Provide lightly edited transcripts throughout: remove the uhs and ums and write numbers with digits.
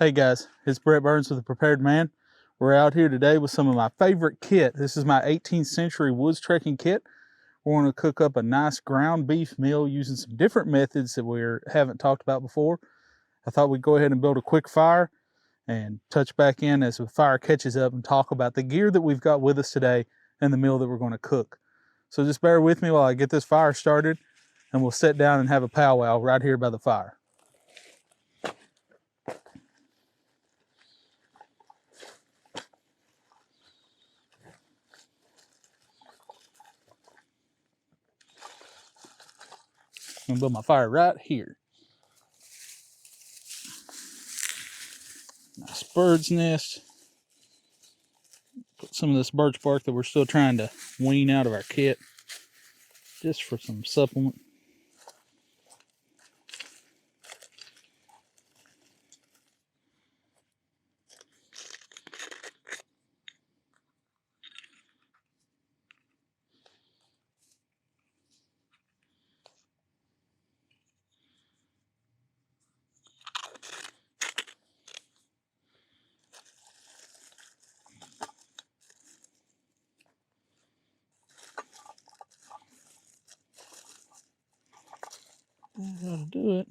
Hey guys, it's Brett Burns with The Prepared Man. We're out here today with some of my favorite kit. This is my 18th century woods trekking kit. We're going to cook up a nice ground beef meal using some different methods that we haven't talked about before. I thought we'd go ahead and build a quick fire and touch back in as the fire catches up and talk about the gear that we've got with us today and the meal that we're going to cook. So just bear with me while I get this fire started, and we'll sit down and have a powwow right here by the fire. I'm gonna build my fire right here. Nice bird's nest. Put some of this birch bark that we're still trying to wean out of our kit, just for some supplement. That'll do it.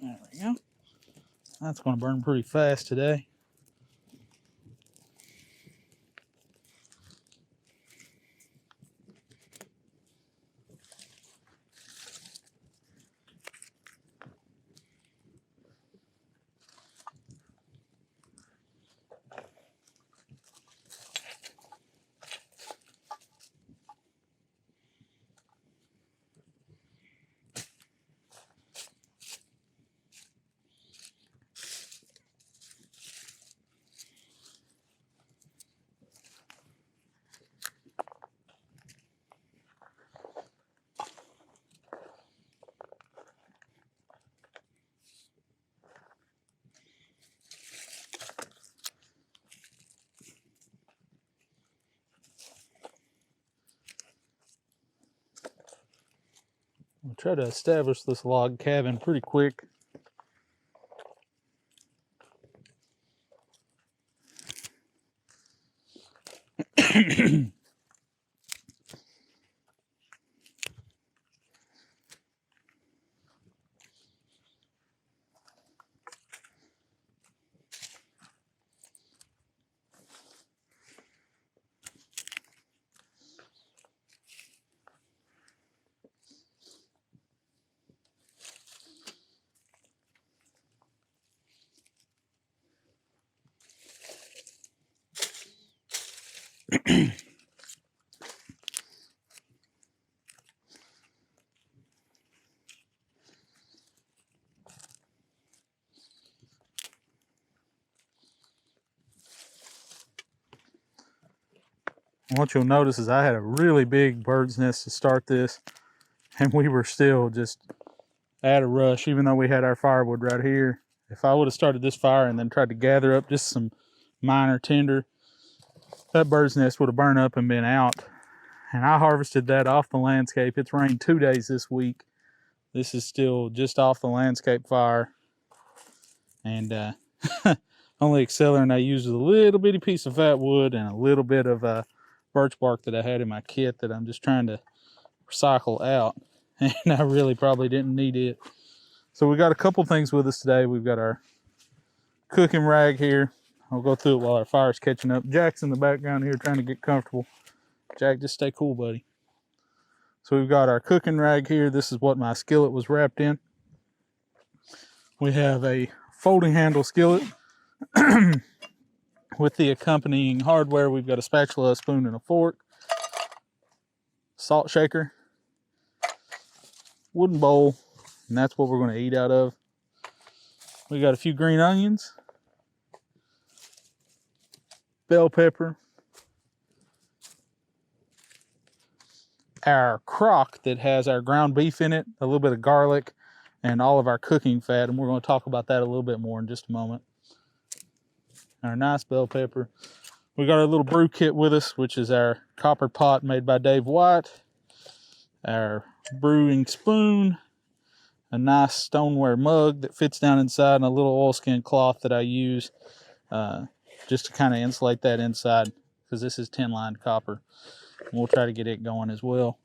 There we go. That's going to burn pretty fast today. I'll try to establish this log cabin pretty quick. What you'll notice is I had a really big bird's nest to start this, and we were still just at a rush, even though we had our firewood right here. If I would have started this fire and then tried to gather up just some minor tinder, that bird's nest would have burned up and been out. And I harvested that off the landscape. It's rained 2 days this week. This is still just off the landscape fire. And only accelerant I used was a little bitty piece of fat wood and a little bit of birch bark that I had in my kit that I'm just trying to recycle out. And I really probably didn't need it. So we got a couple things with us today. We've got our cooking rag here. I'll go through it while our fire's catching up. Jack's in the background here trying to get comfortable. Jack, just stay cool, buddy. So we've got our cooking rag here. This is what my skillet was wrapped in. We have a folding handle skillet with the accompanying hardware. We've got a spatula, a spoon, and a fork. Salt shaker. Wooden bowl. And that's what we're going to eat out of. We got a few green onions. Bell pepper. Our crock that has our ground beef in it, a little bit of garlic, and all of our cooking fat, and we're going to talk about that a little bit more in just a moment. Our nice bell pepper. We got our little brew kit with us, which is our copper pot made by Dave White. Our brewing spoon. A nice stoneware mug that fits down inside, and a little oilskin cloth that I use just to kind of insulate that inside, because this is tin lined copper. And we'll try to get it going as well.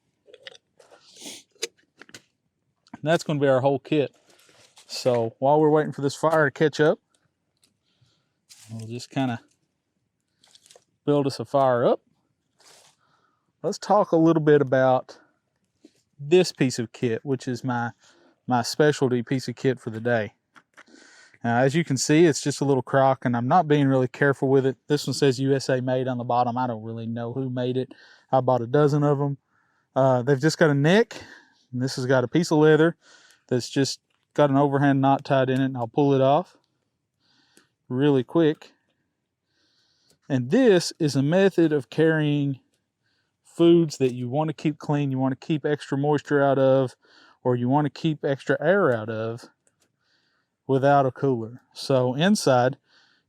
And that's going to be our whole kit. So while we're waiting for this fire to catch up, we'll just kind of build us a fire up. Let's talk a little bit about this piece of kit, which is my specialty piece of kit for the day. Now, as you can see, it's just a little crock, and I'm not being really careful with it. This one says USA made on the bottom. I don't really know who made it. I bought a dozen of them. They've just got a neck, and this has got a piece of leather that's just got an overhand knot tied in it, and I'll pull it off really quick. And this is a method of carrying foods that you want to keep clean, you want to keep extra moisture out of, or you want to keep extra air out of without a cooler. So inside,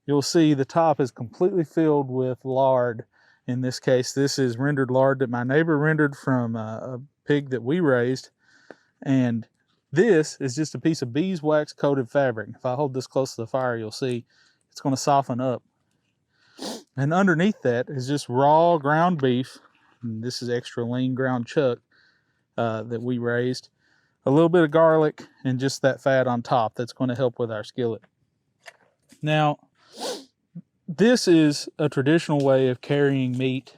you'll see the top is completely filled with lard. In this case, this is rendered lard that my neighbor rendered from a pig that we raised. And this is just a piece of beeswax coated fabric. If I hold this close to the fire, you'll see it's going to soften up. And underneath that is just raw ground beef. And this is extra lean ground chuck that we raised. A little bit of garlic and just that fat on top that's going to help with our skillet. Now, this is a traditional way of carrying meat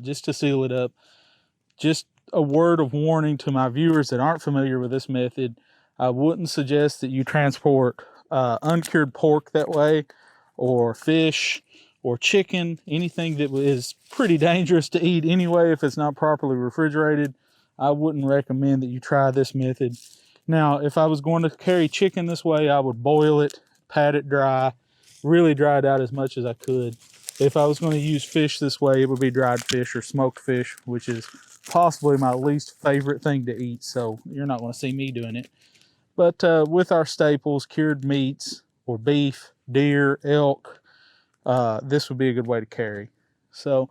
just to seal it up. Just a word of warning to my viewers that aren't familiar with this method. I wouldn't suggest that you transport uncured pork that way, or fish, or chicken, anything that is pretty dangerous to eat anyway if it's not properly refrigerated. I wouldn't recommend that you try this method. Now, if I was going to carry chicken this way, I would boil it, pat it dry, really dry it out as much as I could. If I was going to use fish this way, it would be dried fish or smoked fish, which is possibly my least favorite thing to eat, so you're not going to see me doing it. But with our staples, cured meats, or beef, deer, elk, this would be a good way to carry. So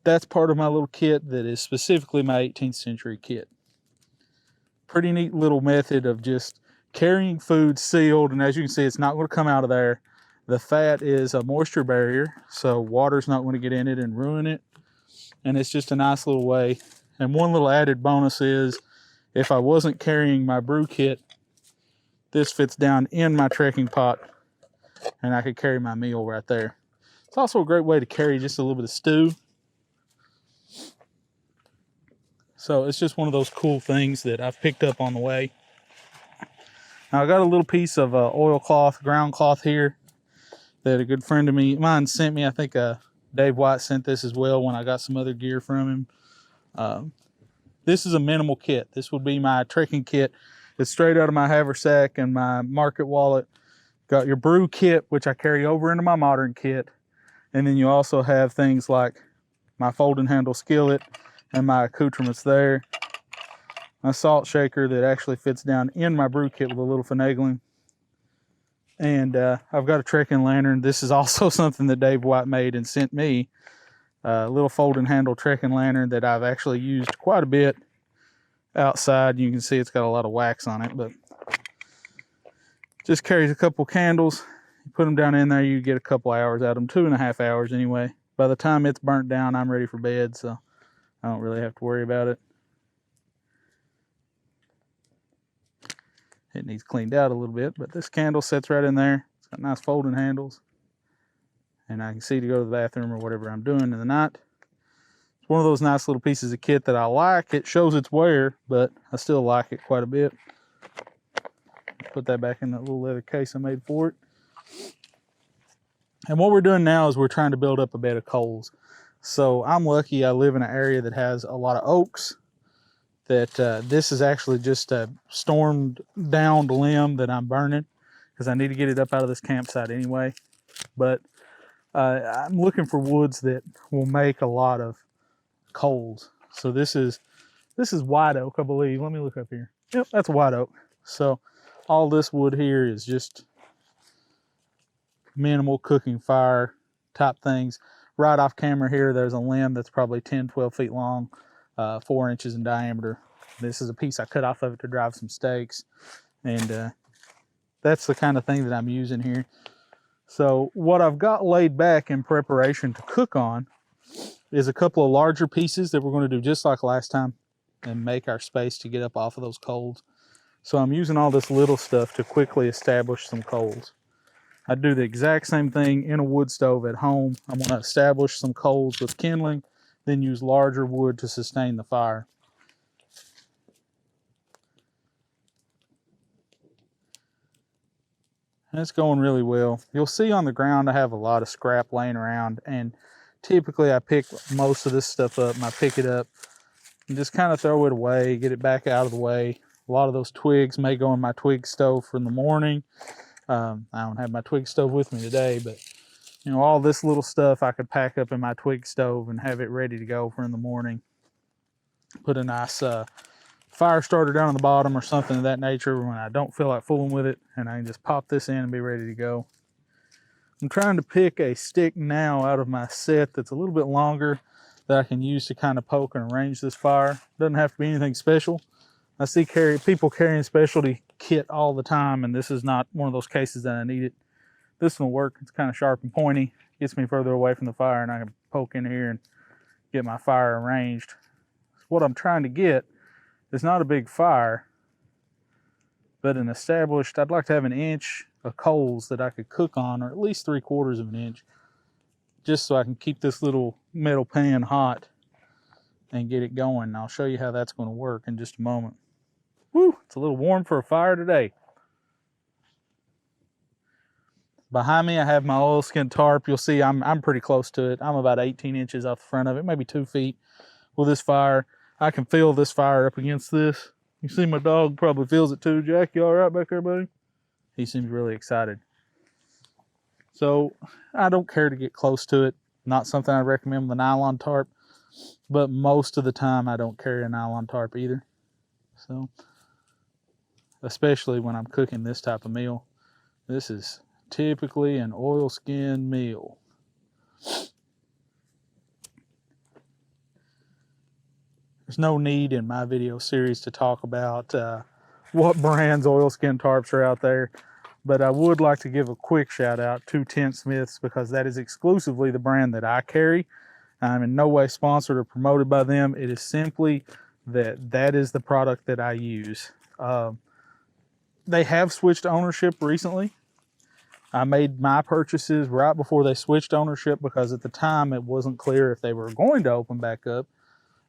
that's part of my little kit that is specifically my 18th century kit. Pretty neat little method of just carrying food sealed, and as you can see, it's not going to come out of there. The fat is a moisture barrier, so water's not going to get in it and ruin it. And it's just a nice little way. And one little added bonus is, if I wasn't carrying my brew kit, this fits down in my trekking pot, and I could carry my meal right there. It's also a great way to carry just a little bit of stew. So it's just one of those cool things that I've picked up on the way. Now I got a little piece of oilcloth, ground cloth here that a good friend of mine sent me. I think Dave White sent this as well when I got some other gear from him. This is a minimal kit. This would be my trekking kit. It's straight out of my haversack and my market wallet. Got your brew kit, which I carry over into my modern kit. And then you also have things like my folding handle skillet and my accoutrements there. My salt shaker that actually fits down in my brew kit with a little finagling. And I've got a trekking lantern. This is also something that Dave White made and sent me. A little folding handle trekking lantern that I've actually used quite a bit outside. You can see it's got a lot of wax on it, but just carries a couple candles. You put them down in there, you get a couple hours out of them, 2.5 hours anyway. By the time it's burnt down, I'm ready for bed, so I don't really have to worry about it. It needs cleaned out a little bit, but this candle sits right in there. It's got nice folding handles. and I can see to go to the bathroom or whatever I'm doing in the night. It's one of those nice little pieces of kit that I like. It shows its wear, but I still like it quite a bit. Put that back in that little leather case I made for it. And what we're doing now is we're trying to build up a bed of coals. So I'm lucky I live in an area that has a lot of oaks. That this is actually just a stormed downed limb that I'm burning because I need to get it up out of this campsite anyway. But I'm looking for woods that will make a lot of coals. So this is white oak, I believe. Let me look up here. Yep, that's white oak. So all this wood here is just minimal cooking fire type things. Right off camera here, there's a limb that's probably 10, 12 feet long, 4 inches in diameter. This is a piece I cut off of it to drive some stakes. And that's the kind of thing that I'm using here. So what I've got laid back in preparation to cook on is a couple of larger pieces that we're going to do just like last time and make our space to get up off of those coals. So I'm using all this little stuff to quickly establish some coals. I do the exact same thing in a wood stove at home. I'm going to establish some coals with kindling, then use larger wood to sustain the fire. And it's going really well. You'll see on the ground I have a lot of scrap laying around, and typically I pick most of this stuff up and I pick it up and just kind of throw it away, get it back out of the way. A lot of those twigs may go in my twig stove for the morning. I don't have my twig stove with me today, but you know, all this little stuff I could pack up in my twig stove and have it ready to go for in the morning. Put a nice fire starter down on the bottom or something of that nature when I don't feel like fooling with it, and I can just pop this in and be ready to go. I'm trying to pick a stick now out of my set that's a little bit longer that I can use to kind of poke and arrange this fire. Doesn't have to be anything special. I see people carrying specialty kit all the time, and this is not one of those cases that I need it. This one will work. It's kind of sharp and pointy. Gets me further away from the fire, and I can poke in here and get my fire arranged. What I'm trying to get is not a big fire, but an established, I'd like to have an inch of coals that I could cook on, or at least 3/4 of an inch, just so I can keep this little metal pan hot and get it going. And I'll show you how that's going to work in just a moment. Woo, it's a little warm for a fire today. Behind me, I have my oilskin tarp. You'll see I'm pretty close to it. I'm about 18 inches off the front of it, maybe 2 feet with this fire. I can feel this fire up against this. You see my dog probably feels it too. Jack, you all right back there, buddy? He seems really excited. So I don't care to get close to it. Not something I recommend with a nylon tarp, but most of the time I don't carry a nylon tarp either. So, especially when I'm cooking this type of meal. This is typically an oilskin meal. There's no need in my video series to talk about what brands oilskin tarps are out there, but I would like to give a quick shout out to Tent Smiths because that is exclusively the brand that I carry. I'm in no way sponsored or promoted by them. It is simply that is the product that I use. They have switched ownership recently. I made my purchases right before they switched ownership because at the time it wasn't clear if they were going to open back up,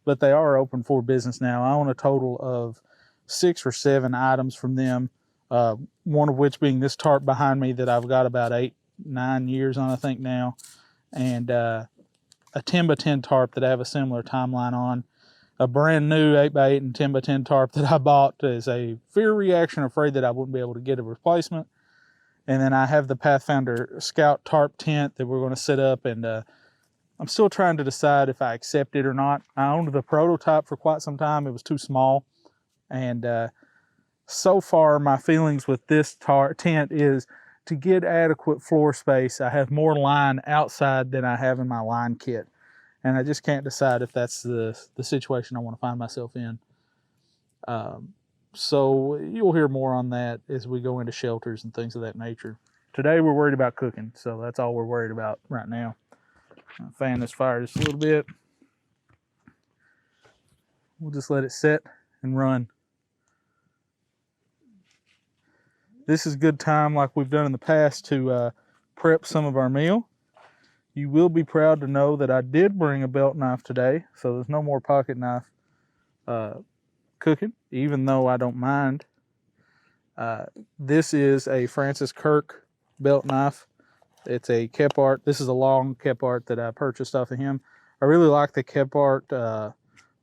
but they are open for business now. I own a total of 6 or 7 items from them, one of which being this tarp behind me that I've got about 8-9 years on, I think now, and a 10x10 tarp that I have a similar timeline on. A brand new 8x8 and 10x10 tarp that I bought as a fear reaction, afraid that I wouldn't be able to get a replacement. And then I have the Pathfinder Scout tarp tent that we're going to set up, and I'm still trying to decide if I accept it or not. I owned the prototype for quite some time. It was too small. And so far, my feelings with this tent is to get adequate floor space. I have more line outside than I have in my line kit. And I just can't decide if that's the situation I want to find myself in. So you'll hear more on that as we go into shelters and things of that nature. Today we're worried about cooking, so that's all we're worried about right now. I'll fan this fire just a little bit. We'll just let it set and run. This is good time, like we've done in the past, to prep some of our meal. You will be proud to know that I did bring a belt knife today, so there's no more pocket knife cooking, even though I don't mind. This is a Francis Kirk belt knife. It's a Kep-Art. This is a long Kep-Art that I purchased off of him. I really like the Kep-Art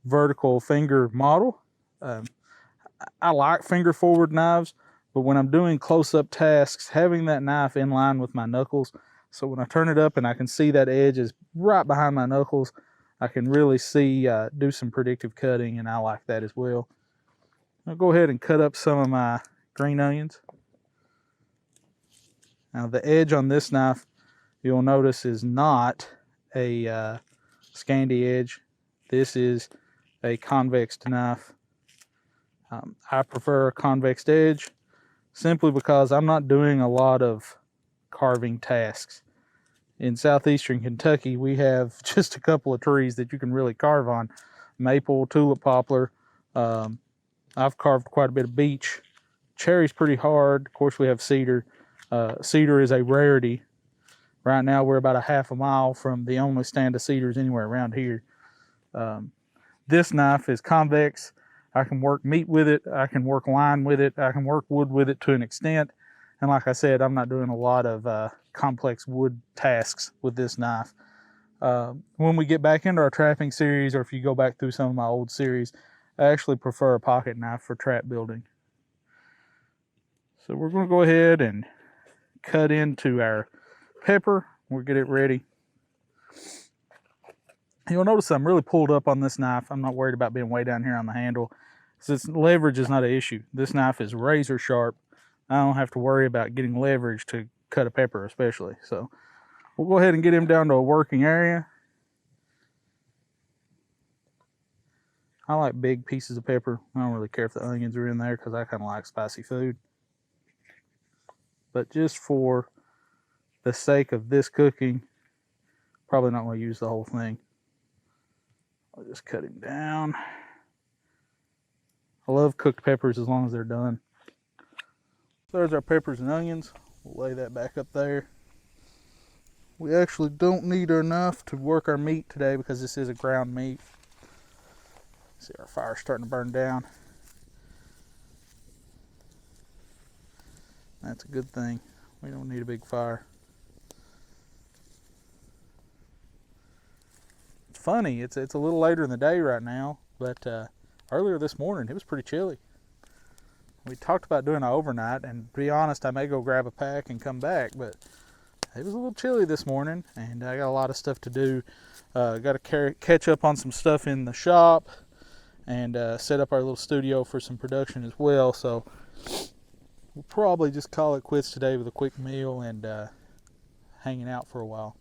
vertical finger model. I like finger forward knives, but when I'm doing close-up tasks, having that knife in line with my knuckles, so when I turn it up and I can see that edge is right behind my knuckles, I can really see, do some predictive cutting, and I like that as well. I'll go ahead and cut up some of my green onions. Now the edge on this knife, you'll notice, is not a Scandi edge. This is a convex knife. I prefer a convex edge simply because I'm not doing a lot of carving tasks. In southeastern Kentucky, we have just a couple of trees that you can really carve on. Maple, tulip poplar. I've carved quite a bit of beech. Cherry's pretty hard. Of course, we have cedar. Cedar is a rarity. Right now, we're about a half a mile from the only stand of cedars anywhere around here. This knife is convex. I can work meat with it. I can work line with it. I can work wood with it to an extent. And like I said, I'm not doing a lot of complex wood tasks with this knife. When we get back into our trapping series, or if you go back through some of my old series, I actually prefer a pocket knife for trap building. So we're going to go ahead and cut into our pepper. We'll get it ready. You'll notice I'm really pulled up on this knife. I'm not worried about being way down here on the handle. Since leverage is not an issue. This knife is razor sharp. I don't have to worry about getting leverage to cut a pepper especially. So we'll go ahead and get him down to a working area. I like big pieces of pepper. I don't really care if the onions are in there because I kind of like spicy food. But just for the sake of this cooking, probably not going to use the whole thing. I'll just cut him down. I love cooked peppers as long as they're done. There's our peppers and onions. We'll lay that back up there. We actually don't need enough to work our meat today because this is a ground meat. See, our fire's starting to burn down. That's a good thing. We don't need a big fire. It's funny, it's a little later in the day right now, but earlier this morning it was pretty chilly. We talked about doing an overnight, and to be honest, I may go grab a pack and come back, but it was a little chilly this morning, and I got a lot of stuff to do. Got to catch up on some stuff in the shop, and set up our little studio for some production as well. So we'll probably just call it quits today with a quick meal and hanging out for a while.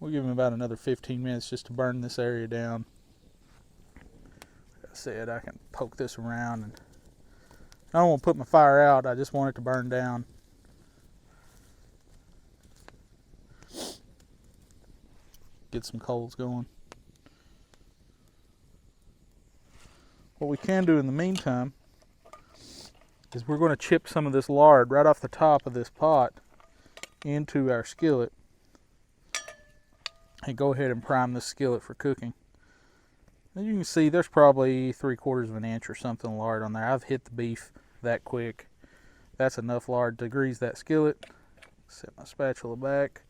We'll give him about another 15 minutes just to burn this area down. Like I said, I can poke this around, and I don't want to put my fire out. I just want it to burn down. Get some coals going. What we can do in the meantime is we're going to chip some of this lard right off the top of this pot into our skillet and go ahead and prime this skillet for cooking. As you can see, there's probably 3/4 of an inch or something of lard on there. I've hit the beef that quick. That's enough lard to grease that skillet. Set my spatula back.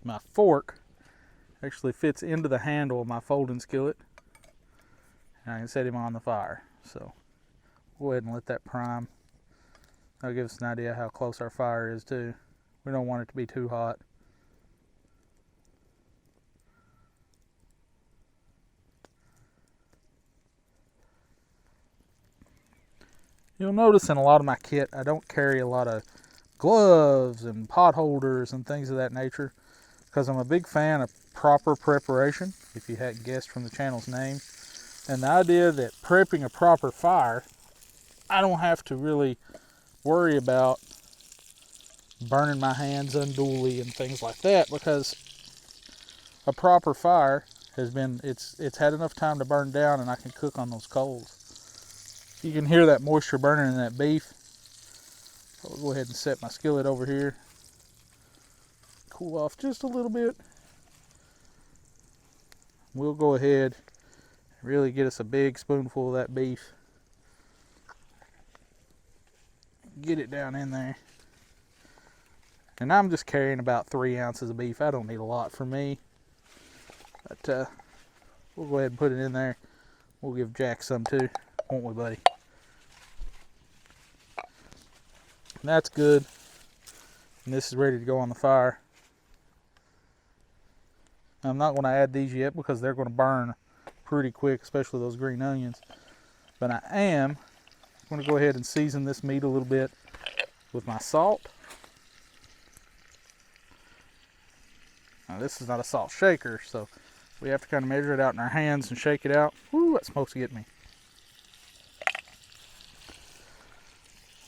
My fork actually fits into the handle of my folding skillet, and I can set him on the fire. So go ahead and let that prime. That'll give us an idea how close our fire is too. We don't want it to be too hot. You'll notice in a lot of my kit, I don't carry a lot of gloves and pot holders and things of that nature because I'm a big fan of proper preparation, if you hadn't guessed from the channel's name. And the idea that prepping a proper fire, I don't have to really worry about burning my hands unduly and things like that, because a proper fire has been, it's had enough time to burn down, and I can cook on those coals. You can hear that moisture burning in that beef. I'll go ahead and set my skillet over here. Cool off just a little bit. We'll go ahead and really get us a big spoonful of that beef. Get it down in there. And I'm just carrying about 3 ounces of beef. I don't need a lot for me. But we'll go ahead and put it in there. We'll give Jack some too, won't we, buddy? And that's good. And this is ready to go on the fire. I'm not going to add these yet because they're going to burn pretty quick, especially those green onions. But I am going to go ahead and season this meat a little bit with my salt. Now this is not a salt shaker, so we have to kind of measure it out in our hands and shake it out. Woo, that smoke's getting me.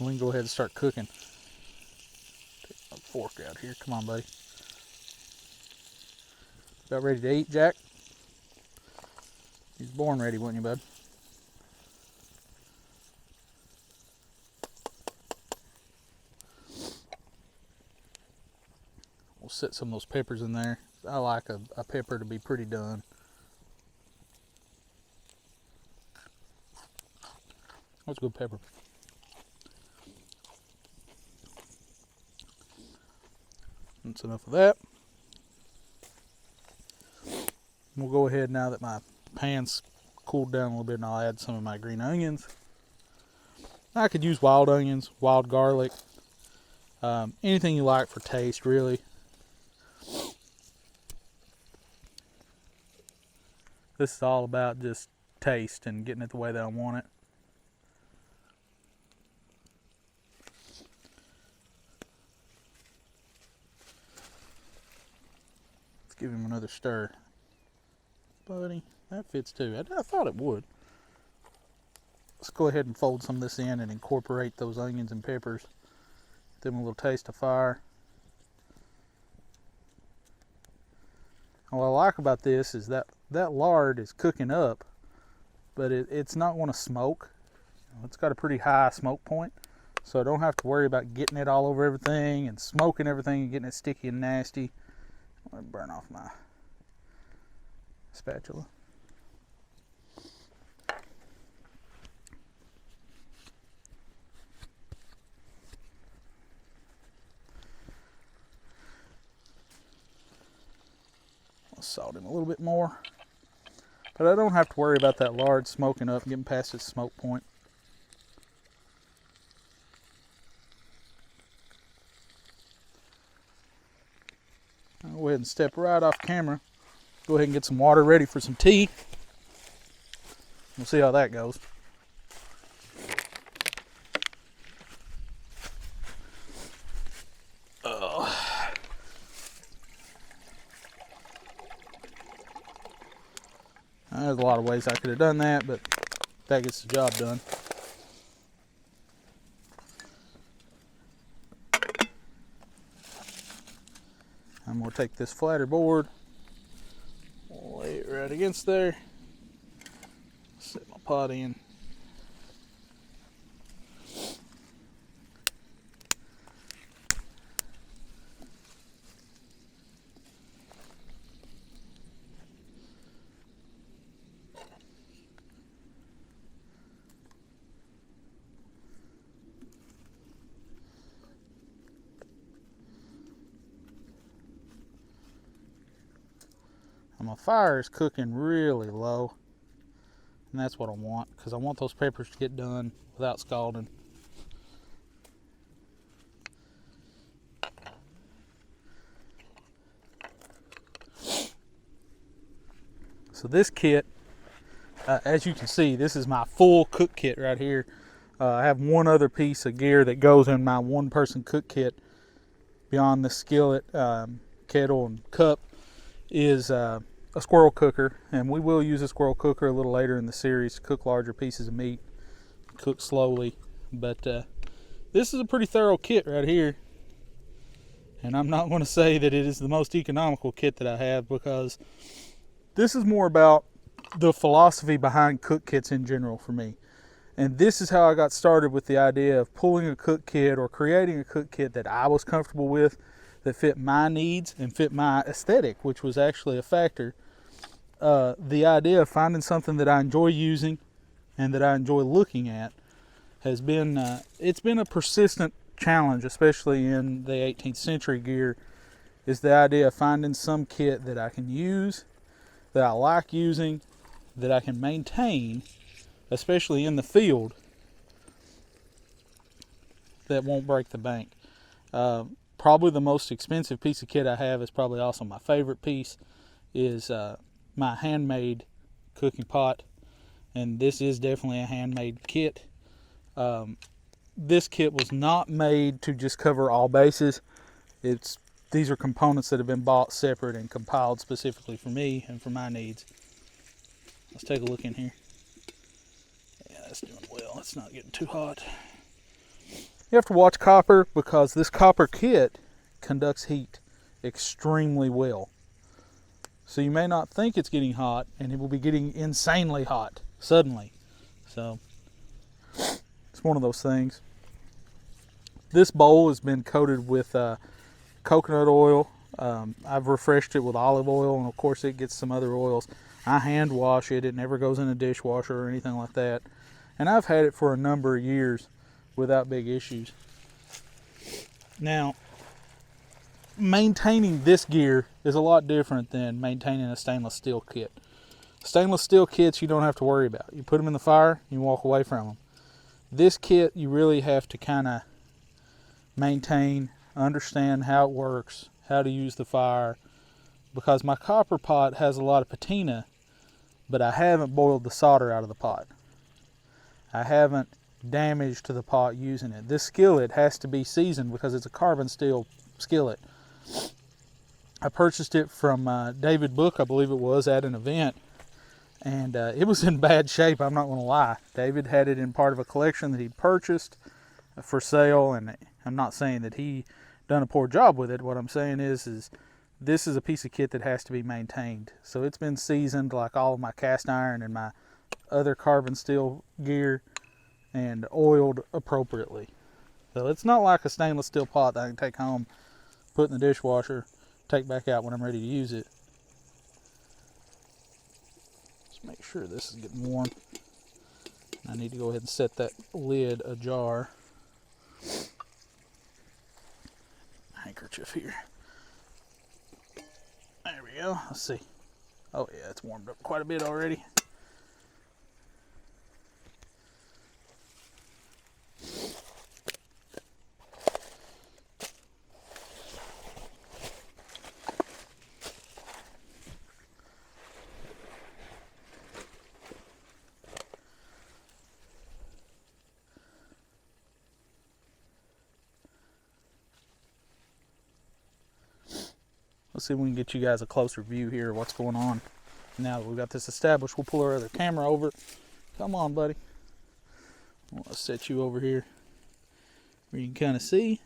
We can go ahead and start cooking. Take my fork out here. Come on, buddy. About ready to eat, Jack? He's born ready, wasn't you, bud? We'll set some of those peppers in there. I like a pepper to be pretty done. That's good pepper. That's enough of that. We'll go ahead now that my pan's cooled down a little bit, and I'll add some of my green onions. I could use wild onions, wild garlic, anything you like for taste, really. This is all about just taste and getting it the way that I want it. Let's give him another stir. Buddy, that fits too. I thought it would. Let's go ahead and fold some of this in and incorporate those onions and peppers. Give them a little taste of fire. And what I like about this is that lard is cooking up, but it's not going to smoke. It's got a pretty high smoke point, so I don't have to worry about getting it all over everything and smoking everything and getting it sticky and nasty. I'm going to burn off my spatula. I'll salt him a little bit more. But I don't have to worry about that lard smoking up and getting past its smoke point. I'll go ahead and step right off camera. Go ahead and get some water ready for some tea. We'll see how that goes. There's a lot of ways I could have done that, but that gets the job done. I'm going to take this flatter board, lay it right against there, set my pot in. And my fire is cooking really low, and that's what I want, because I want those peppers to get done without scalding. So this kit, as you can see, this is my full cook kit right here. I have one other piece of gear that goes in my one-person cook kit beyond the skillet, kettle, and cup is a squirrel cooker, and we will use a squirrel cooker a little later in the series to cook larger pieces of meat, cook slowly. But this is a pretty thorough kit right here, and I'm not going to say that it is the most economical kit that I have, because this is more about the philosophy behind cook kits in general for me. And this is how I got started with the idea of pulling a cook kit or creating a cook kit that I was comfortable with, that fit my needs and fit my aesthetic, which was actually a factor. The idea of finding something that I enjoy using and that I enjoy looking at has been, it's been a persistent challenge, especially in the 18th century gear, is the idea of finding some kit that I can use, that I like using, that I can maintain, especially in the field, that won't break the bank. Probably the most expensive piece of kit I have is probably also my favorite piece, is my Handmade Cookie Pot. And this is definitely a handmade kit. This kit was not made to just cover all bases. These are components that have been bought separate and compiled specifically for me and for my needs. Let's take a look in here. Yeah, that's doing well. It's not getting too hot. You have to watch copper because this copper kit conducts heat extremely well. So you may not think it's getting hot, and it will be getting insanely hot suddenly. So it's one of those things. This bowl has been coated with coconut oil. I've refreshed it with olive oil, and of course it gets some other oils. I hand wash it. It never goes in a dishwasher or anything like that. And I've had it for a number of years without big issues. Now, maintaining this gear is a lot different than maintaining a stainless steel kit. Stainless steel kits you don't have to worry about. You put them in the fire, you walk away from them. This kit you really have to kind of maintain, understand how it works, how to use the fire, because my copper pot has a lot of patina, but I haven't boiled the solder out of the pot. I haven't damaged the pot using it. This skillet has to be seasoned because it's a carbon steel skillet. I purchased it from David Book, I believe it was, at an event, and it was in bad shape, I'm not going to lie. David had it in part of a collection that he purchased for sale, and I'm not saying that he done a poor job with it. What I'm saying is this is a piece of kit that has to be maintained. So it's been seasoned like all of my cast iron and my other carbon steel gear, and oiled appropriately. So it's not like a stainless steel pot that I can take home, put in the dishwasher, take back out when I'm ready to use it. Let's make sure this is getting warm. I need to go ahead and set that lid ajar. Handkerchief here. There we go. Let's see. Oh yeah, it's warmed up quite a bit already. Let's see if we can get you guys a closer view here of what's going on. Now that we've got this established, we'll pull our other camera over. Come on, buddy. I want to set you over here where you can kind of see.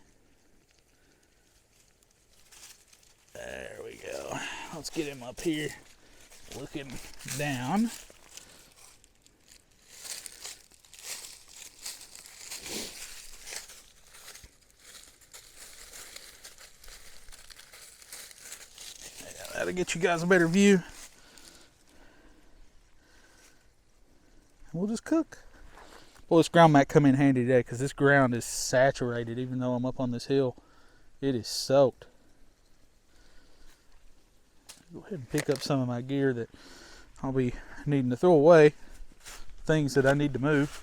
There we go. Let's get him up here looking down. That'll get you guys a better view. We'll just cook. Well, this ground might come in handy today because this ground is saturated. Even though I'm up on this hill, it is soaked. Go ahead and pick up some of my gear that I'll be needing to throw away. Things that I need to move.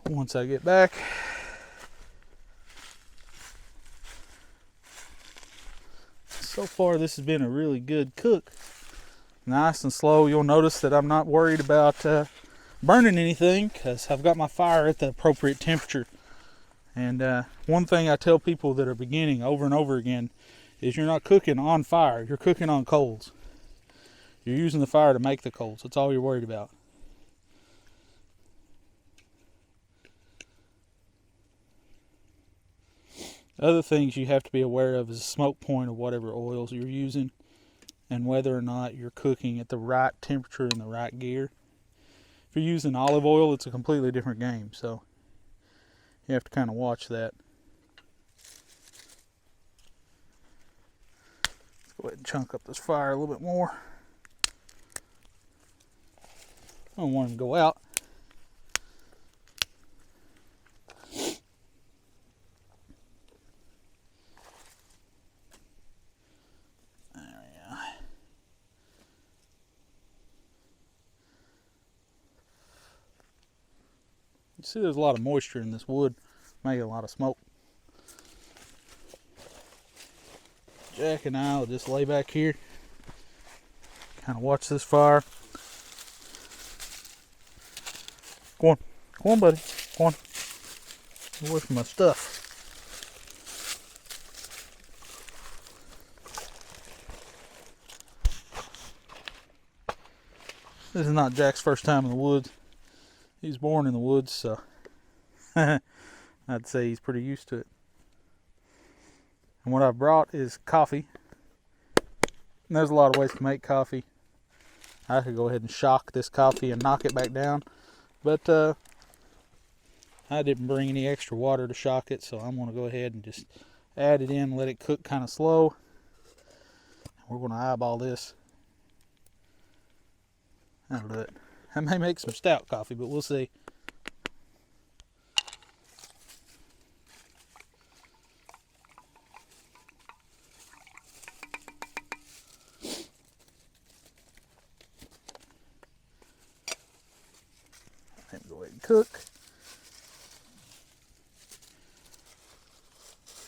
Once I get back, so far this has been a really good cook. Nice and slow. You'll notice that I'm not worried about burning anything because I've got my fire at the appropriate temperature. And one thing I tell people that are beginning over and over again is you're not cooking on fire, you're cooking on coals. You're using the fire to make the coals. That's all you're worried about. Other things you have to be aware of is the smoke point of whatever oils you're using and whether or not you're cooking at the right temperature and the right gear. If you're using olive oil, it's a completely different game, so you have to kind of watch that. Let's go ahead and chunk up this fire a little bit more. I don't want him to go out. You see there's a lot of moisture in this wood, making a lot of smoke. Jack and I will just lay back here, kind of watch this fire. Go on buddy, go on. Get away from my stuff. This is not Jack's first time in the woods. He was born in the woods, so I'd say he's pretty used to it. And what I've brought is coffee. And there's a lot of ways to make coffee. I could go ahead and shock this coffee and knock it back down, but I didn't bring any extra water to shock it, so I'm going to go ahead and just add it in, let it cook kind of slow. We're going to eyeball this. That'll do it. I may make some stout coffee, but we'll see. Let him go ahead and cook.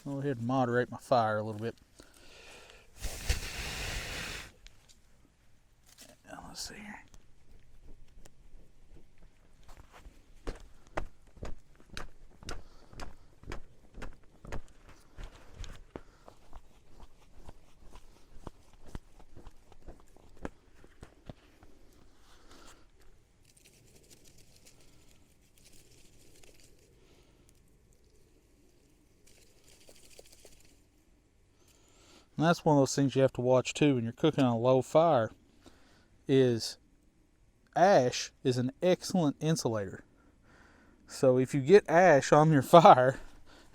Go ahead and moderate my fire a little bit. Now, let's see here. And that's one of those things you have to watch too when you're cooking on a low fire, is ash is an excellent insulator. So if you get ash on your fire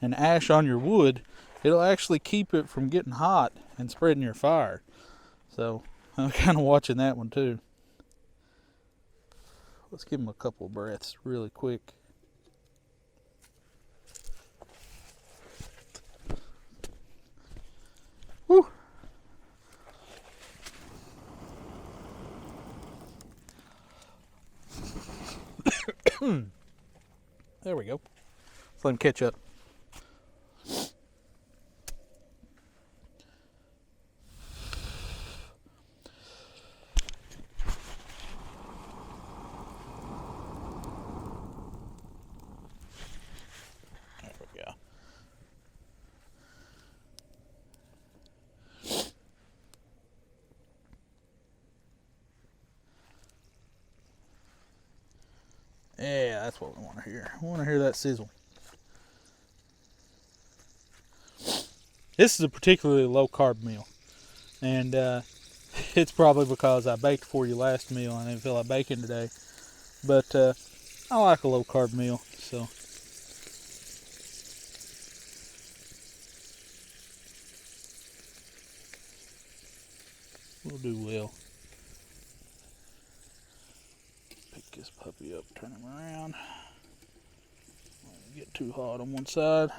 and ash on your wood, it'll actually keep it from getting hot and spreading your fire. So I'm kind of watching that one too. Let's give them a couple of breaths really quick. Woo! There we go. Let's let him catch up. There we go. Yeah, that's what we want to hear. We want to hear that sizzle. This is a particularly low carb meal, and it's probably because I baked for you last meal and I didn't feel like baking today. But I like a low carb meal, so we'll do well. Pick this puppy up, turn him around. Don't get too hot on one side.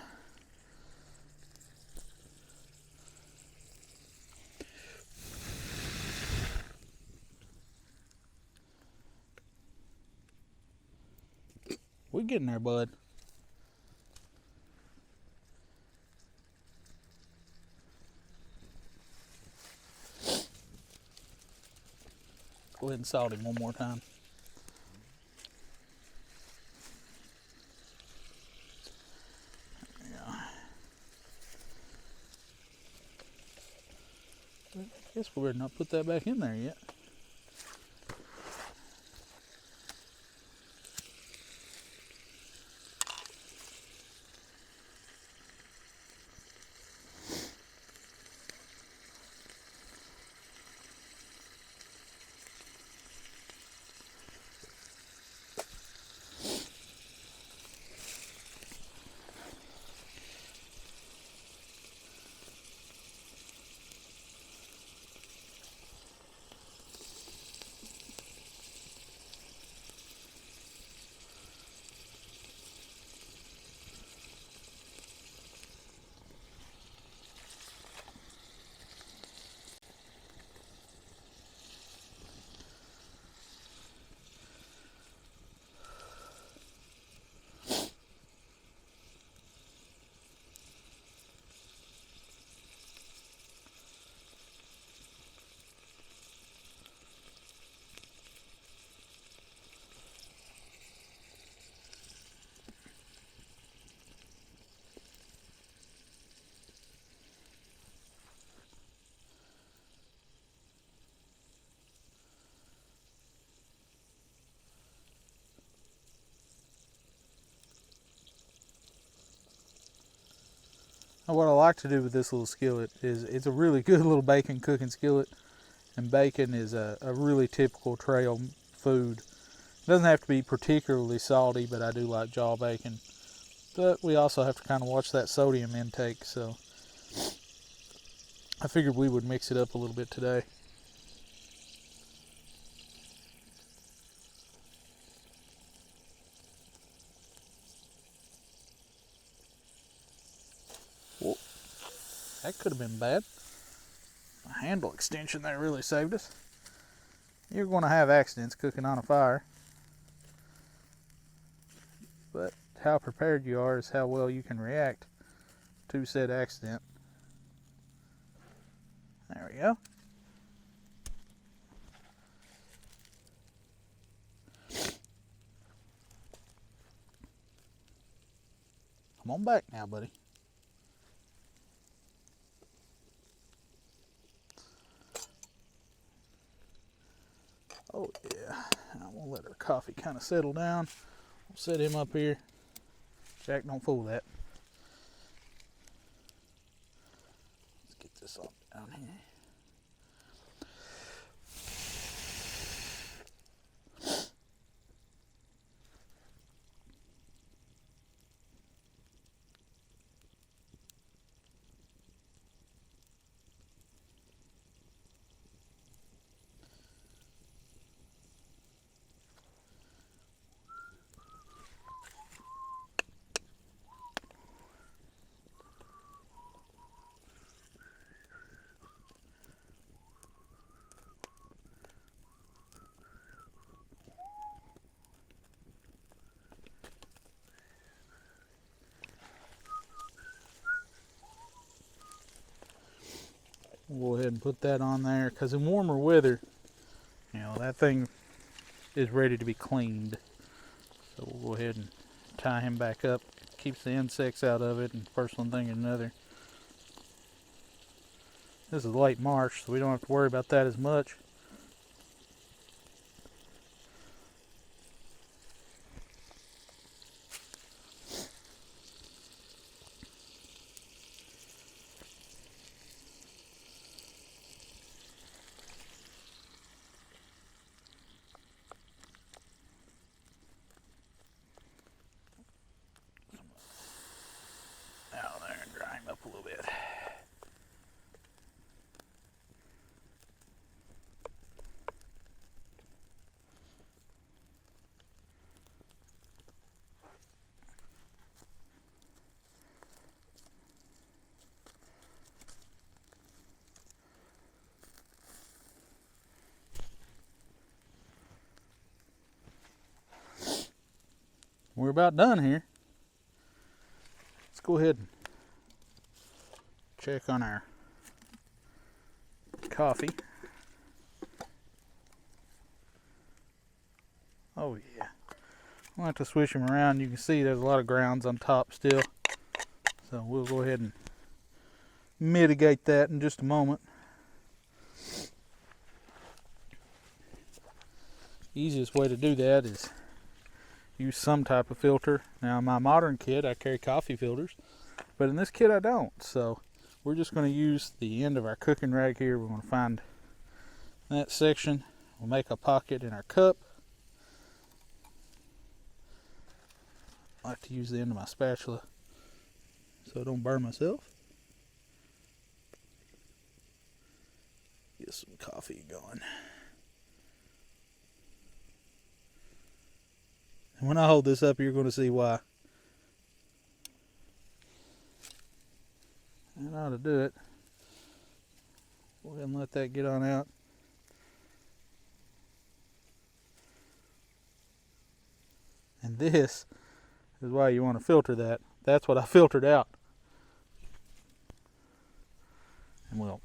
We're getting there, bud. Go ahead and salt him one more time. Yeah. I guess we better not put that back in there yet. What I like to do with this little skillet is it's a really good little bacon cooking skillet. And bacon is a really typical trail food. It doesn't have to be particularly salty, but I do like jaw bacon. But we also have to kind of watch that sodium intake, so I figured we would mix it up a little bit today. Whoa, that could have been bad. The handle extension there really saved us. You're going to have accidents cooking on a fire. But how prepared you are is how well you can react to said accident. There we go. Come on back now, buddy. Oh yeah, I'm gonna let our coffee kind of settle down. We'll set him up here. Jack, don't fool that. Let's get this all down here. We'll go ahead and put that on there because in warmer weather, that thing is ready to be cleaned. So we'll go ahead and tie him back up. Keeps the insects out of it, and first one thing and another. This is late March, so we don't have to worry about that as much. Out there and dry him up a little bit. We're about done here. Let's go ahead and check on our coffee. Oh yeah. I'll have to swish him around. You can see there's a lot of grounds on top still. So we'll go ahead and mitigate that in just a moment. Easiest way to do that is use some type of filter. Now in my modern kit I carry coffee filters, but in this kit I don't. So we're just going to use the end of our cooking rag here. We're going to find that section. We'll make a pocket in our cup. I like to use the end of my spatula so I don't burn myself. Get some coffee going. And when I hold this up, you're going to see why. And how to do it. Go ahead and let that get on out. And this is why you want to filter that. That's what I filtered out. And we'll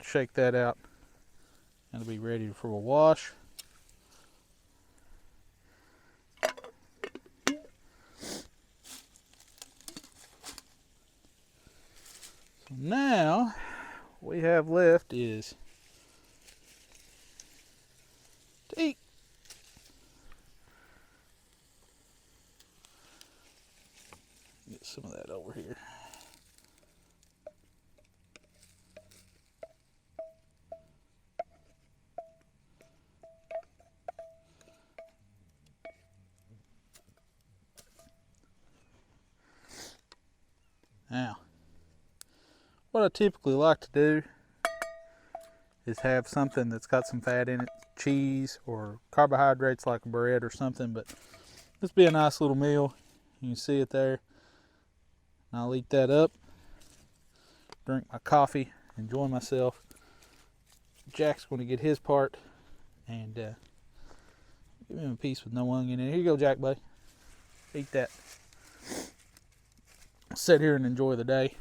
shake that out. It'll be ready for a wash. So now, what we have left is to eat. Get some of that over here. what I typically like to do is have something that's got some fat in it, cheese or carbohydrates like bread or something, but this be a nice little meal. You can see it there. I'll eat that up, drink my coffee, enjoy myself. Jack's going to get his part and give him a piece with no onion in it. Here you go, Jack, buddy. Eat that. Sit here and enjoy the day.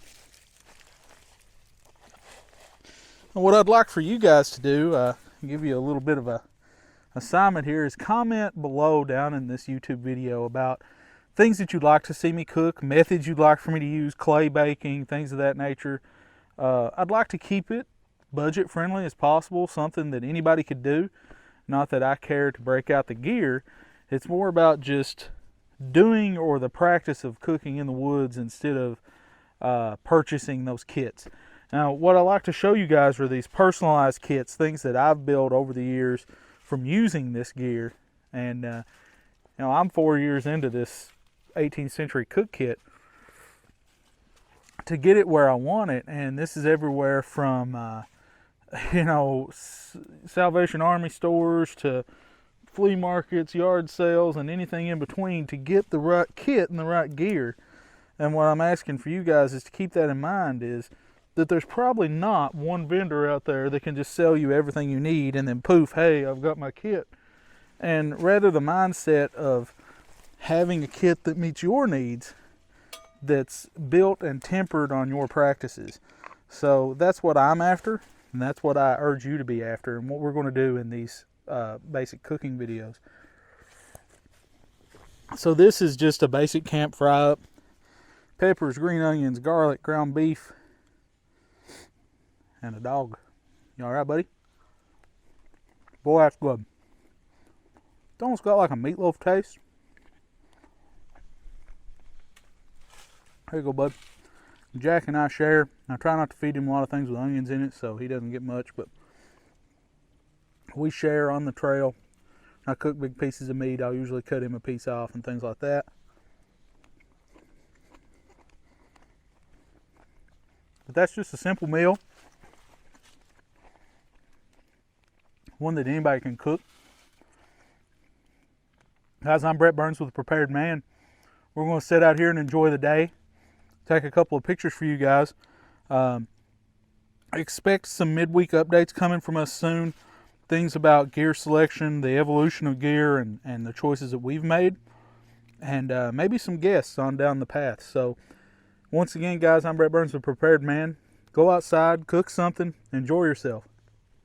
And what I'd like for you guys to do, give you a little bit of a assignment here, is comment below down in this YouTube video about things that you'd like to see me cook, methods you'd like for me to use, clay baking, things of that nature. I'd like to keep it budget friendly as possible, something that anybody could do. Not that I care to break out the gear. It's more about just doing or the practice of cooking in the woods instead of purchasing those kits. Now, what I like to show you guys are these personalized kits, things that I've built over the years from using this gear. And I'm 4 years into this 18th century cook kit to get it where I want it, and this is everywhere from Salvation Army stores to flea markets, yard sales, and anything in between to get the right kit and the right gear. And what I'm asking for you guys is to keep that in mind, is that there's probably not one vendor out there that can just sell you everything you need and then poof, hey, I've got my kit. And rather the mindset of having a kit that meets your needs, that's built and tempered on your practices. So that's what I'm after, and that's what I urge you to be after, and what we're going to do in these basic cooking videos. So this is just a basic camp fry up. Peppers, green onions, garlic, ground beef, and a dog. You alright, buddy? Boy, that's good. It's almost got like a meatloaf taste. Here you go, bud. Jack and I share. I try not to feed him a lot of things with onions in it, so he doesn't get much, but we share on the trail. I cook big pieces of meat. I'll usually cut him a piece off and things like that. But that's just a simple meal. One that anybody can cook. Guys, I'm Brett Burns with The Prepared Man. We're going to sit out here and enjoy the day. Take a couple of pictures for you guys. Expect some midweek updates coming from us soon. Things about gear selection, the evolution of gear, and the choices that we've made. And maybe some guests on down the path. So, once again, guys, I'm Brett Burns with Prepared Man. Go outside, cook something, enjoy yourself.